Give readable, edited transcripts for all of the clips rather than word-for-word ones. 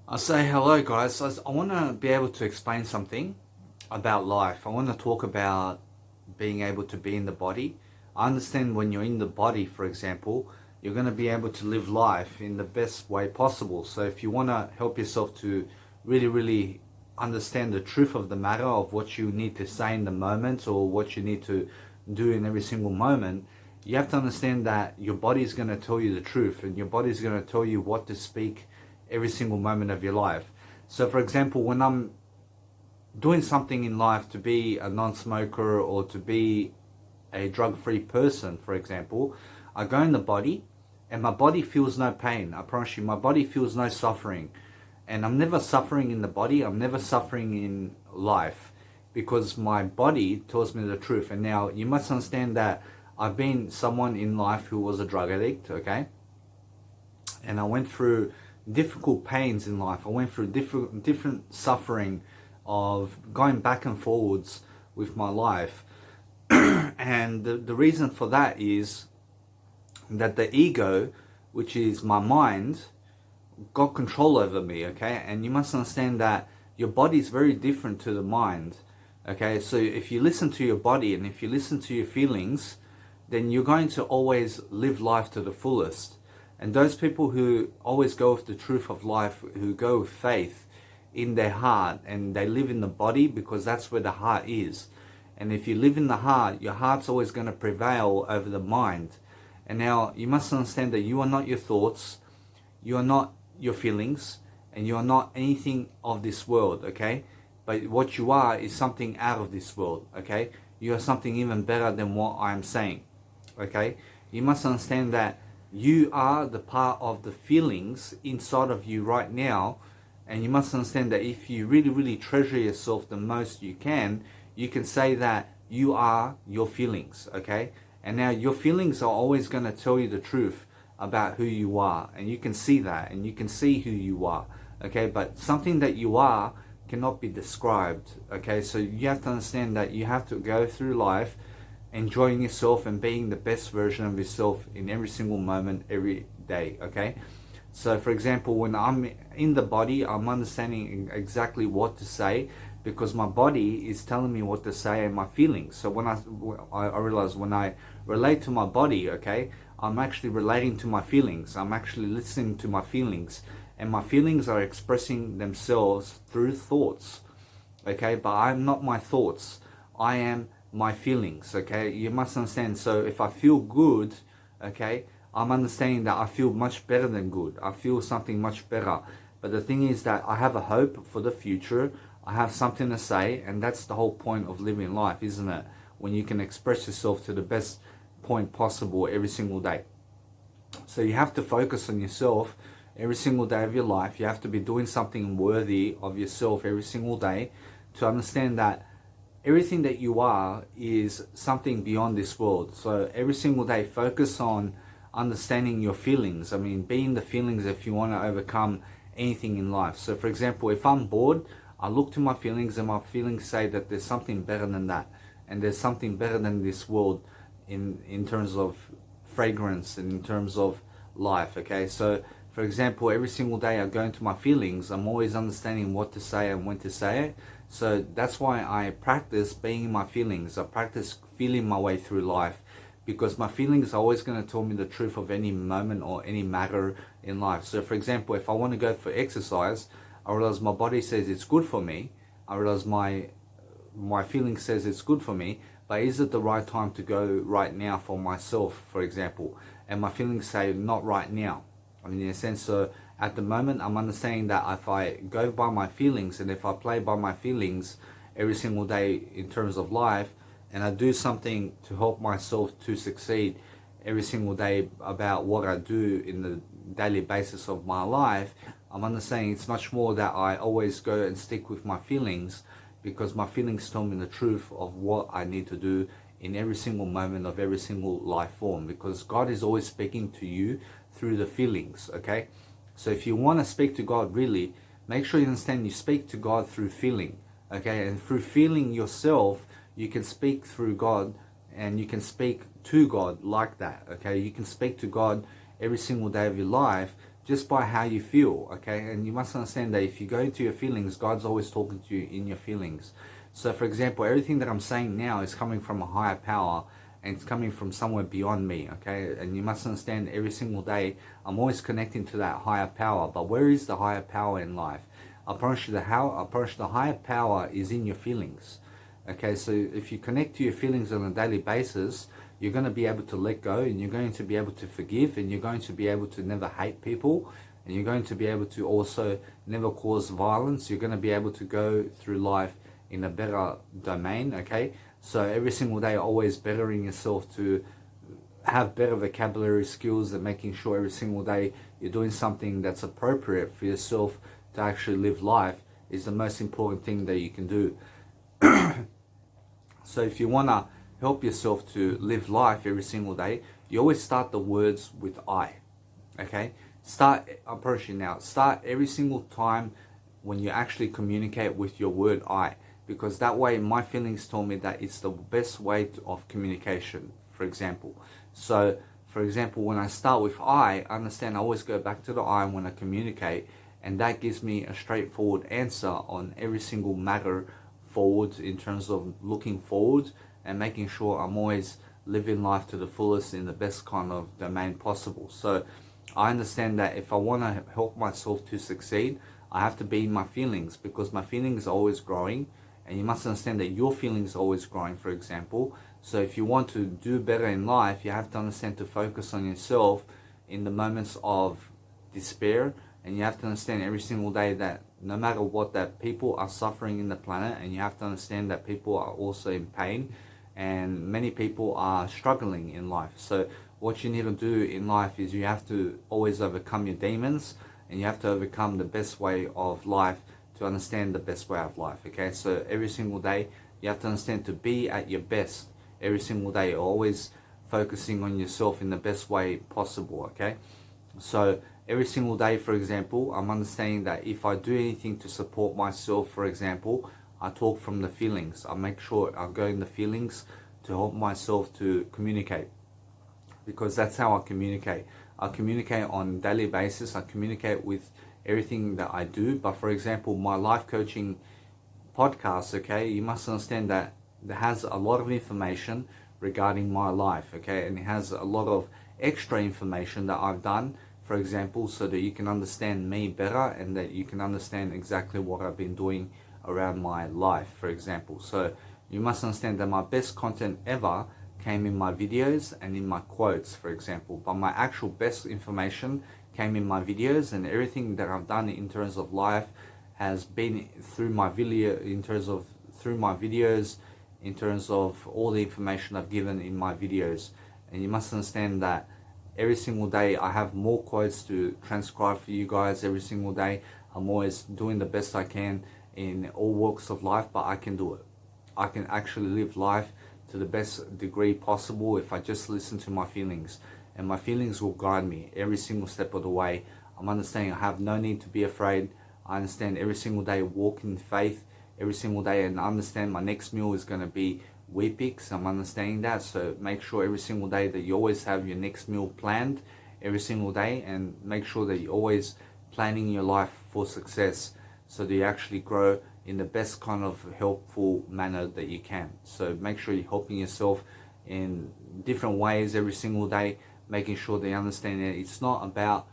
I say hello, guys. I want to be able to explain something about life. I want to talk about being able to be in the body. I understand when you're in the body, for example, you're going to be able to live life in the best way possible. So if you want to help yourself to really understand the truth of the matter of what you need to say in the moment or what you need to do in every single moment, you have to understand that your body is going to tell you the truth and your body is going to tell you what to speak every single moment of your life. So for example, when I'm doing something in life to be a non-smoker or to be a drug-free person, for example, I go in the body and my body feels no pain. I promise you, my body feels no suffering. And I'm never suffering in the body, I'm never suffering in life because my body tells me the truth. And now you must understand that I've been someone in life who was a drug addict, okay? And I went through difficult pains in life. I went through different suffering of going back and forwards with my life. And the reason for that is that the ego, which is my mind, got control over me, okay? And you must understand that your body is very different to the mind, okay? So if you listen to your body and if you listen to your feelings, then you're going to always live life to the fullest. And those people who always go with the truth of life, who go with faith in their heart, and they live in the body because that's where the heart is. And if you live in the heart, your heart's always going to prevail over the mind. And now you must understand that you are not your thoughts, you are not your feelings, and you are not anything of this world, okay? But what you are is something out of this world, okay? You are something even better than what I am saying, okay? You must understand that you are the part of the feelings inside of you right now, and you must understand that if you really treasure yourself the most you can say that you are your feelings, okay? And now your feelings are always going to tell you the truth about who you are, and you can see that, and you can see who you are, okay? But something that you are cannot be described, okay? So you have to understand that you have to go through life enjoying yourself and being the best version of yourself in every single moment, every day, okay? So for example, when I'm in the body, I'm understanding exactly what to say because my body is telling me what to say and my feelings. So when I realize when I relate to my body, okay, I'm actually relating to my feelings. I'm actually listening to my feelings, and my feelings are expressing themselves through thoughts, okay? But I'm not my thoughts. I am my feelings, okay? You must understand. So if I feel good, okay, I'm understanding that I feel much better than good. I feel something much better. But the thing is that I have a hope for the future. I have something to say, and that's the whole point of living life, isn't it? When you can express yourself to the best point possible every single day. So you have to focus on yourself every single day of your life. You have to be doing something worthy of yourself every single day to understand that everything that you are is something beyond this world. So every single day, focus on understanding your feelings. I mean, be in the feelings if you want to overcome anything in life. So for example, if I'm bored, I look to my feelings and my feelings say that there's something better than that. And there's something better than this world in terms of fragrance and in terms of life, okay? So for example, every single day I go into my feelings, I'm always understanding what to say and when to say it. So that's why I practice being in my feelings. I practice feeling my way through life because my feelings are always going to tell me the truth of any moment or any matter in life. So for example, if I want to go for exercise, I realize my body says it's good for me. I realize my feeling says it's good for me, but is it the right time to go right now for myself, for example? And my feelings say not right now. I mean, in a sense, so at the moment, I'm understanding that if I go by my feelings and if I play by my feelings every single day in terms of life, and I do something to help myself to succeed every single day about what I do in the daily basis of my life, I'm understanding it's much more that I always go and stick with my feelings because my feelings tell me the truth of what I need to do in every single moment of every single life form, because God is always speaking to you through the feelings, okay? So if you want to speak to God really, make sure you understand you speak to God through feeling, okay? And through feeling yourself, you can speak through God and you can speak to God like that, okay? You can speak to God every single day of your life just by how you feel, okay? And you must understand that if you go into your feelings, God's always talking to you in your feelings. So for example, everything that I'm saying now is coming from a higher power, and it's coming from somewhere beyond me, okay? And you must understand every single day, I'm always connecting to that higher power. But where is the higher power in life? I promise you the higher power is in your feelings. Okay, so if you connect to your feelings on a daily basis, you're going to be able to let go, and you're going to be able to forgive, and you're going to be able to never hate people, and you're going to be able to also never cause violence. You're going to be able to go through life in a better domain, okay? So every single day, always bettering yourself to have better vocabulary skills, and making sure every single day you're doing something that's appropriate for yourself to actually live life is the most important thing that you can do. So if you want to help yourself to live life every single day, you always start the words with I, okay? I'm approaching now. Start every single time when you actually communicate with your word I, because that way my feelings told me that it's the best way of communication, for example. So, for example, when I start with I understand I always go back to the I when I communicate, and that gives me a straightforward answer on every single matter forward, in terms of looking forward and making sure I'm always living life to the fullest in the best kind of domain possible. So I understand that if I want to help myself to succeed, I have to be in my feelings, because my feelings are always growing, and you must understand that your feelings are always growing, for example. So if you want to do better in life, you have to understand to focus on yourself in the moments of despair, and you have to understand every single day that no matter what, that people are suffering in the planet, and you have to understand that people are also in pain, and many people are struggling in life. So what you need to do in life is you have to always overcome your demons, and you have to overcome the best way of life to understand the best way of life, okay? So every single day you have to understand to be at your best every single day, always focusing on yourself in the best way possible, okay? So every single day, for example, I'm understanding that if I do anything to support myself, for example, I talk from the feelings. I make sure I go in the feelings to help myself to communicate, because that's how I communicate. I communicate on a daily basis. I communicate with everything that I do. But for example, my life coaching podcast, okay, you must understand that it has a lot of information regarding my life, okay, and it has a lot of extra information that I've done, for example, so that you can understand me better, and that you can understand exactly what I've been doing around my life, for example. So you must understand that my best content ever came in my videos and in my quotes, for example, but my actual best information came in my videos, and everything that I've done in terms of life has been through my video, through my videos, in terms of all the information I've given in my videos. And you must understand that every single day I have more quotes to transcribe for you guys every single day. I'm always doing the best I can in all walks of life, but I can do it. I can actually live life to the best degree possible if I just listen to my feelings, and my feelings will guide me every single step of the way. I'm understanding I have no need to be afraid. I understand every single day walk in faith every single day, and understand my next meal is going to be Weet-Bix. I'm understanding that. So make sure every single day that you always have your next meal planned every single day, and make sure that you're always planning your life for success, so that you actually grow in the best kind of helpful manner that you can. So make sure you're helping yourself in different ways every single day, making sure they understand that it's not about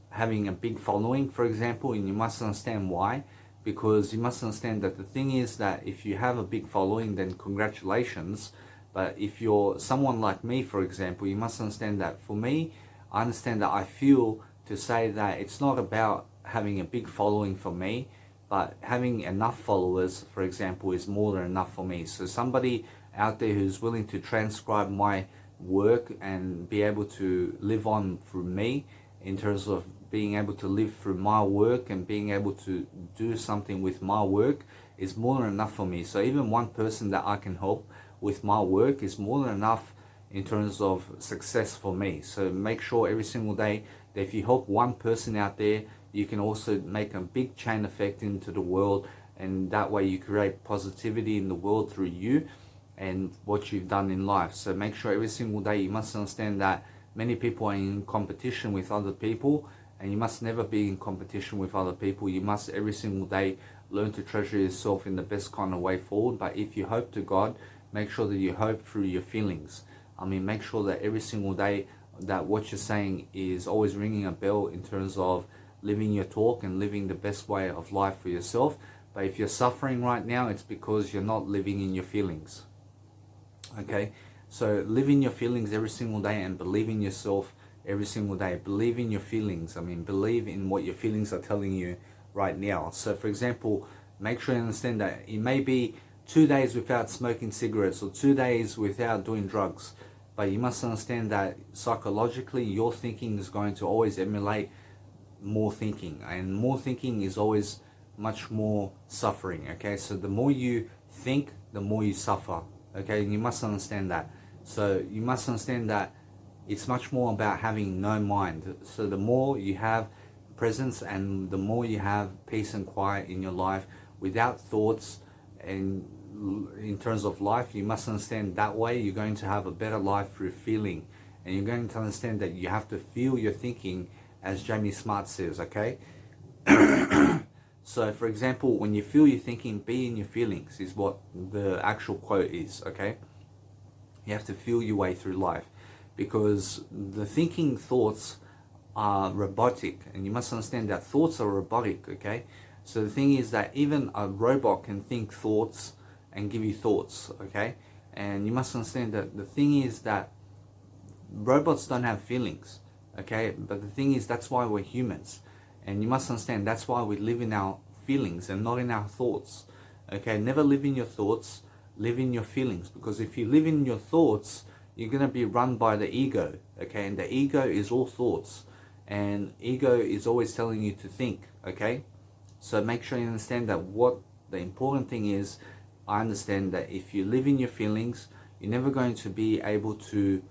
having a big following, for example, and you must understand why. Because you must understand that the thing is that if you have a big following, then congratulations. But if you're someone like me, for example, you must understand that for me, I understand that I feel to say that it's not about having a big following for me, but having enough followers, for example, is more than enough for me. So somebody out there who's willing to transcribe my work and be able to live on through me, in terms of being able to live through my work and being able to do something with my work, is more than enough for me. So even one person that I can help with my work is more than enough in terms of success for me. So make sure every single day that if you help one person out there, you can also make a big chain effect into the world, and that way you create positivity in the world through you and what you've done in life. So make sure every single day, you must understand that many people are in competition with other people, and you must never be in competition with other people. You must every single day learn to treasure yourself in the best kind of way forward. But if you hope to God, make sure that you hope through your feelings. I mean, make sure that every single day that what you're saying is always ringing a bell in terms of living your talk and living the best way of life for yourself. But if you're suffering right now, it's because you're not living in your feelings. Okay, so live in your feelings every single day and believe in yourself every single day. Believe in your feelings. I mean, believe in what your feelings are telling you right now. So for example, make sure you understand that it may be 2 days without smoking cigarettes or 2 days without doing drugs, but you must understand that psychologically your thinking is going to always emulate more thinking, and more thinking is always much more suffering. Okay, so the more you think, the more you suffer. Okay, and you must understand that. So you must understand that it's much more about having no mind. So the more you have presence and the more you have peace and quiet in your life without thoughts, and in terms of life, you must understand that way you're going to have a better life through feeling, and you're going to understand that you have to feel your thinking, as Jamie Smart says. Okay. So for example, when you feel your thinking, be in your feelings is what the actual quote is. Okay, you have to feel your way through life, because the thinking thoughts are robotic, and you must understand that thoughts are robotic. Okay, so the thing is that even a robot can think thoughts and give you thoughts. Okay, and you must understand that the thing is that robots don't have feelings. Okay, but the thing is, that's why we're humans, and you must understand that's why we live in our feelings and not in our thoughts. Okay, never live in your thoughts, live in your feelings, because if you live in your thoughts, you're going to be run by the ego. Okay, and the ego is all thoughts, and ego is always telling you to think. Okay, so make sure you understand that what the important thing is. I understand that if you live in your feelings, you're never going to be able to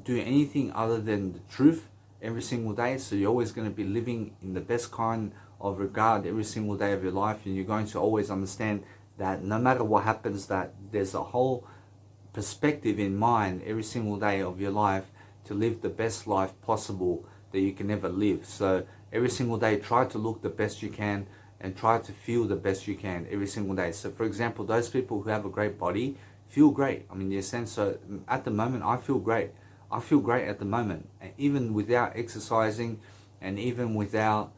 do anything other than the truth every single day. So you're always going to be living in the best kind of regard every single day of your life, and you're going to always understand that no matter what happens, that there's a whole perspective in mind every single day of your life to live the best life possible that you can ever live. So every single day, try to look the best you can and try to feel the best you can every single day. So for example, those people who have a great body feel great. I mean, in a sense, so at the moment, I feel great. I feel great at the moment, even without exercising and even without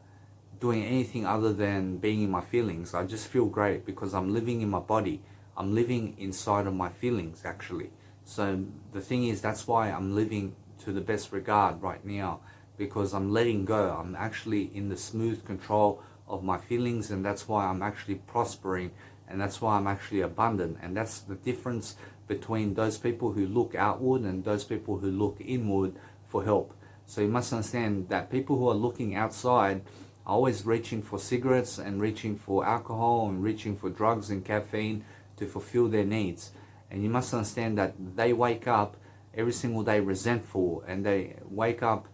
doing anything other than being in my feelings. I just feel great because I'm living in my body. I'm living inside of my feelings, actually. So the thing is, that's why I'm living to the best regard right now, because I'm letting go. I'm actually in the smooth control of my feelings, and that's why I'm actually prospering, and that's why I'm actually abundant. And that's the difference between those people who look outward and those people who look inward for help. So you must understand that people who are looking outside are always reaching for cigarettes and reaching for alcohol and reaching for drugs and caffeine to fulfill their needs. And you must understand that they wake up every single day resentful, and they wake up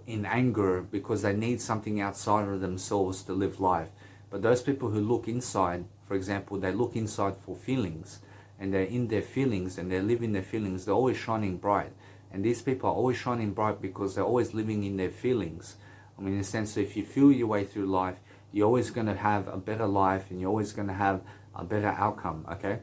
in anger because they need something outside of themselves to live life. But those people who look inside, for example, they look inside for feelings, and they're in their feelings and they live in their feelings, they're always shining bright. And these people are always shining bright because they're always living in their feelings. I mean, in a sense, so if you feel your way through life, you're always going to have a better life, and you're always going to have a better outcome. Okay,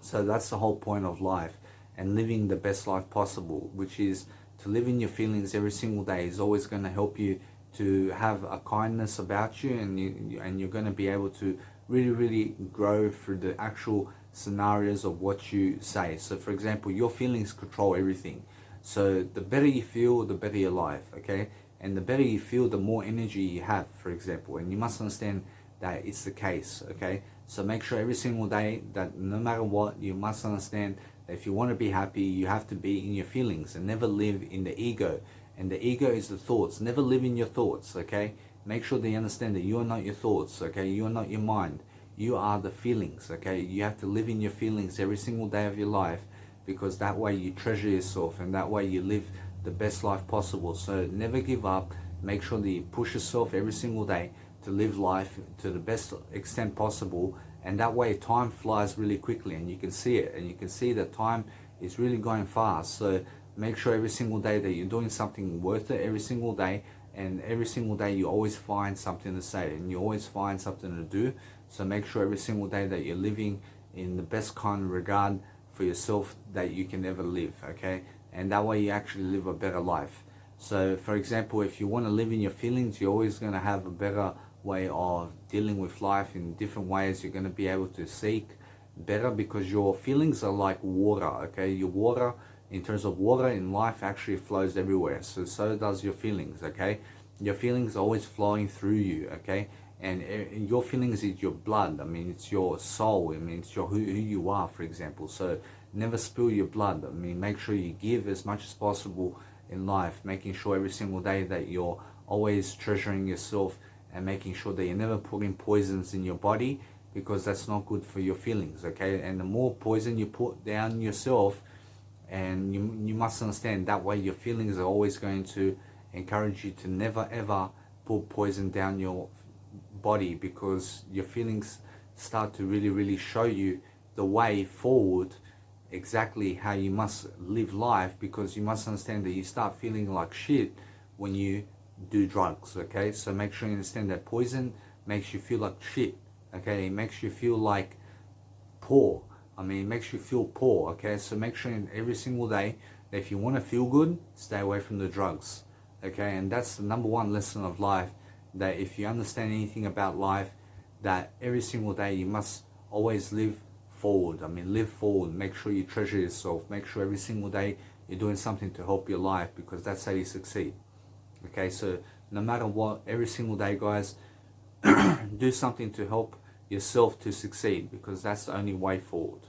so that's the whole point of life, and living the best life possible, which is to live in your feelings every single day, is always going to help you to have a kindness about you, and you're going to be able to really grow through the actual scenarios of what you say. So for example, your feelings control everything. So the better you feel, the better your life. Okay, and the better you feel, the more energy you have, for example. And you must understand that it's the case. Okay, so make sure every single day that no matter what, you must understand that if you want to be happy, you have to be in your feelings and never live in the ego. And the ego is the thoughts. Never live in your thoughts. Okay, make sure that you understand that you are not your thoughts. Okay, you are not your mind. You are the feelings. Okay, you have to live in your feelings every single day of your life, because that way you treasure yourself, and that way you live the best life possible. So never give up. Make sure that you push yourself every single day to live life to the best extent possible, and that way time flies really quickly, and you can see it, and you can see that time is really going fast. So make sure every single day that you're doing something worth it every single day, and every single day you always find something to say and you always find something to do. So make sure every single day that you're living in the best kind of regard for yourself that you can ever live, okay? And that way you actually live a better life. So for example, if you want to live in your feelings, you're always going to have a better way of dealing with life in different ways. You're going to be able to seek better, because your feelings are like water, okay? Your water, in terms of water in life, actually flows everywhere. So does your feelings, okay? Your feelings are always flowing through you, okay? And your feelings is your blood. I mean, it's your soul. I mean, it's your who you are, for example. So never spill your blood. I mean, make sure you give as much as possible in life, making sure every single day that you're always treasuring yourself and making sure that you're never putting poisons in your body, because that's not good for your feelings, okay? And the more poison you put down yourself, and you must understand that way your feelings are always going to encourage you to never ever put poison down your body, because your feelings start to really show you the way forward, exactly how you must live life. Because you must understand that you start feeling like shit when you do drugs, okay? So make sure you understand that poison makes you feel like shit, okay? It makes you feel like poor. I mean, it makes you feel poor, okay? So make sure every single day that if you want to feel good, stay away from the drugs, okay? And that's the number one lesson of life, that if you understand anything about life, that every single day you must always live forward. I mean, live forward. Make sure you treasure yourself. Make sure every single day you're doing something to help your life, because that's how you succeed, okay? So no matter what, every single day, guys, do something to help yourself to succeed, because that's the only way forward.